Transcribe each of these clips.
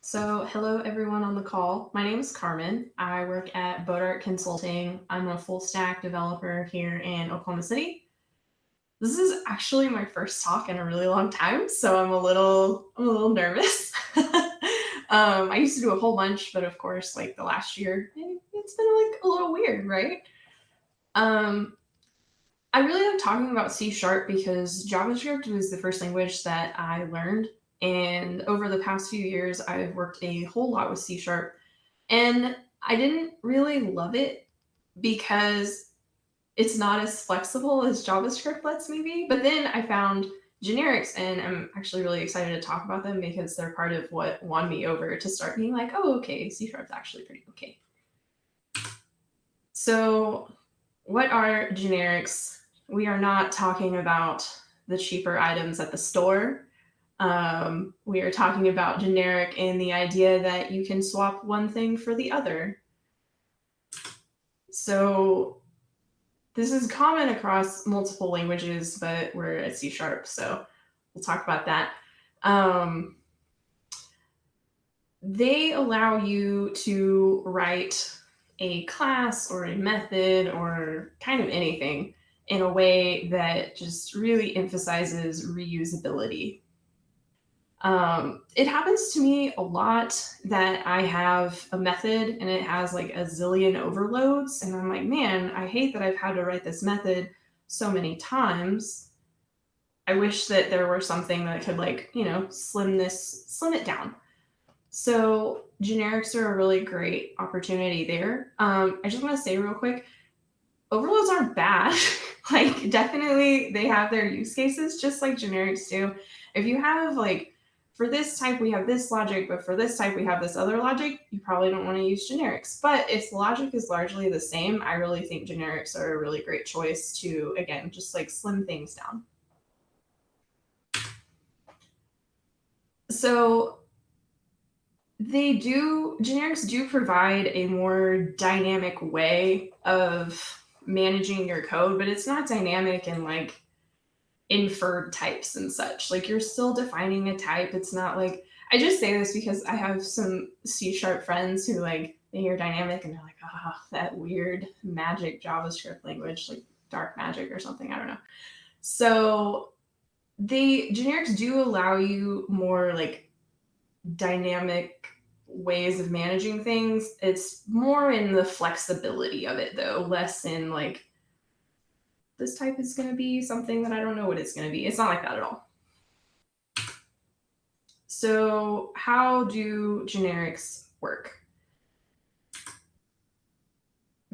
So, hello everyone on the call. My name is Carmen. I work at Bodart Consulting. I'm a full stack developer here in Oklahoma City. This is actually my first talk in a really long time, so I'm a little nervous. I used to do a whole bunch, but of course, like the last year, it's been like a little weird, right? Um, I really like talking about C sharp because JavaScript was the first language that I learned. And over the past few years, I've worked a whole lot with C sharp. And I didn't really love it because it's not as flexible as JavaScript lets me be. But then I found generics, and I'm actually really excited to talk about them because they're part of what won me over to start being like, oh, okay, C sharp's actually pretty okay. So, what are generics? We are not talking about the cheaper items at the store. We are talking about generic in the idea that you can swap one thing for the other. So, this is common across multiple languages, but we're at C sharp, so we'll talk about that. Um, they allow you to write a class or a method or kind of anything in a way that just really emphasizes reusability. It happens to me a lot that I have a method and it has like a zillion overloads, and I'm like, man, I hate that I've had to write this method so many times. I wish that there were something that could like, slim it down. So generics are a really great opportunity there. I just want to say real quick, overloads aren't bad. Like definitely they have their use cases just like generics do. If you have like for this type we have this logic, but for this type we have this other logic, you probably don't want to use generics. But if the logic is largely the same, I really think generics are a really great choice to again just like slim things down. So generics do provide a more dynamic way of managing your code, but it's not dynamic in like inferred types and such. Like you're still defining a type. It's not like I just say this because I have some C sharp friends who like they hear dynamic and they're like, that weird magic JavaScript language, like dark magic or something. I don't know. So the generics do allow you more like dynamic ways of managing things. It's more in the flexibility of it though, less in like this type is going to be something that I don't know what it's going to be. It's not like that at all. So, how do generics work?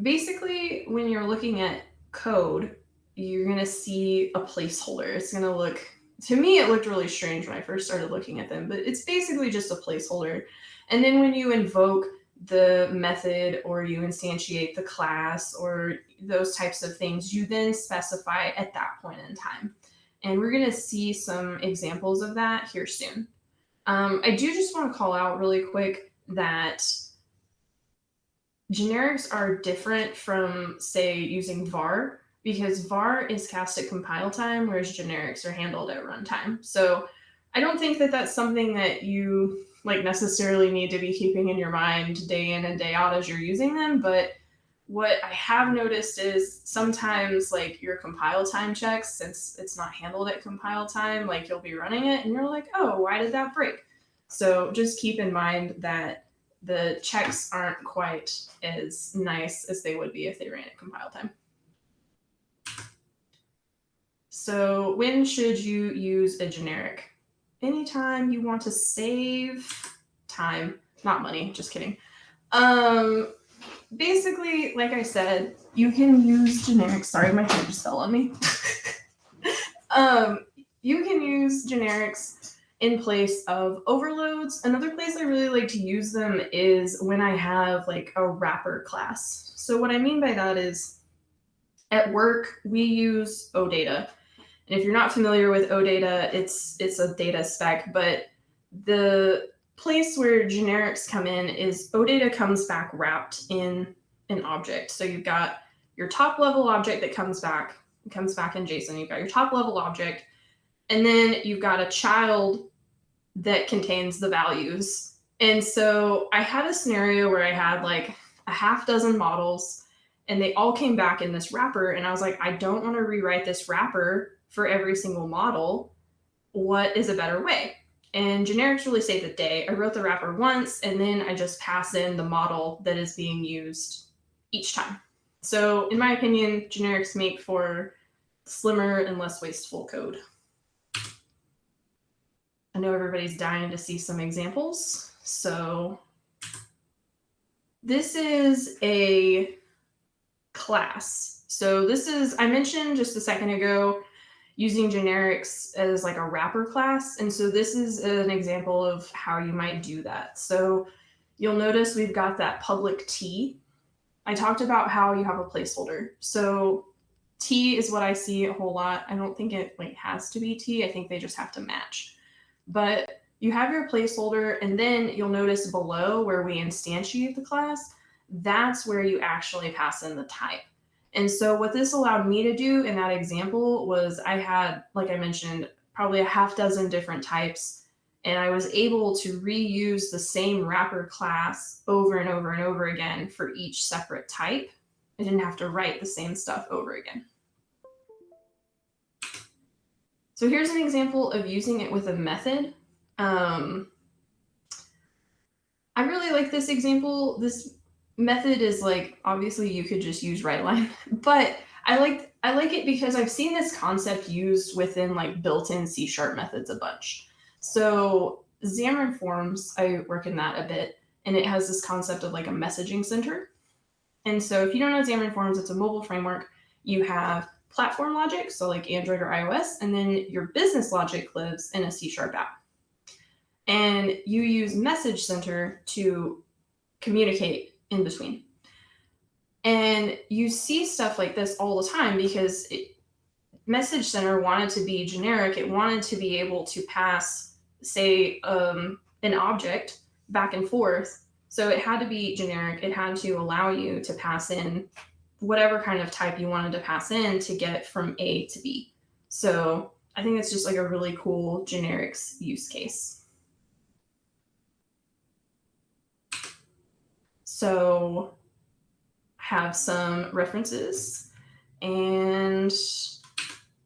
Basically, when you're looking at code, you're going to see a placeholder. It's going to look, to me, it looked really strange when I first started looking at them, but it's basically just a placeholder. And then when you invoke the method or you instantiate the class or those types of things, you then specify at that point in time. And we're going to see some examples of that here soon. I do just want to call out really quick that generics are different from, say, using var because var is cast at compile time, whereas generics are handled at runtime. So I don't think that that's something that you like necessarily need to be keeping in your mind day in and day out as you're using them. But what I have noticed is sometimes like your compile time checks, since it's not handled at compile time, like you'll be running it and you're like, oh, why did that break? So just keep in mind that the checks aren't quite as nice as they would be if they ran at compile time. So when should you use a generic? Anytime you want to save time, not money, just kidding. Basically, like I said, you can use generics. Sorry, my phone just fell on me. You can use generics in place of overloads. Another place I really like to use them is when I have like a wrapper class. So what I mean by that is at work, we use OData. And if you're not familiar with OData, it's a data spec, but the place where generics come in is OData comes back wrapped in an object. So you've got your top level object that comes back in JSON. You've got your top level object, and then you've got a child that contains the values. And so I had a scenario where I had like a half dozen models and they all came back in this wrapper. And I was like, I don't want to rewrite this wrapper for every single model. What is a better way? And generics really saved the day. I wrote the wrapper once and then I just pass in the model that is being used each time. So, in my opinion, generics make for slimmer and less wasteful code. I know everybody's dying to see some examples. So, this is a class. So, this is, I mentioned just a second ago, using generics as like a wrapper class. And so this is an example of how you might do that. So you'll notice we've got that public T. I talked about how you have a placeholder. So T is what I see a whole lot. I don't think it like has to be T. I think they just have to match. But you have your placeholder, and then you'll notice below where we instantiate the class, that's where you actually pass in the type. And so what this allowed me to do in that example was I had, like I mentioned, probably a half dozen different types, and I was able to reuse the same wrapper class over and over and over again for each separate type. I didn't have to write the same stuff over again. So here's an example of using it with a method. I really like this example. This method is like, obviously you could just use WriteLine, but I like it because I've seen this concept used within like built-in C# methods a bunch. So Xamarin Forms, I work in that a bit, and it has this concept of like a messaging center. And so if you don't know Xamarin Forms, it's a mobile framework. You have platform logic, so like Android or iOS, and then your business logic lives in a C# app. And you use Message Center to communicate in between. And you see stuff like this all the time because Message Center wanted to be generic. It wanted to be able to pass, say, an object back and forth. So it had to be generic. It had to allow you to pass in whatever kind of type you wanted to pass in to get from A to B. So I think it's just like a really cool generics use case. So have some references, and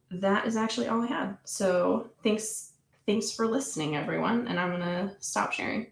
that is actually all I had. So thanks for listening, everyone, and I'm gonna stop sharing.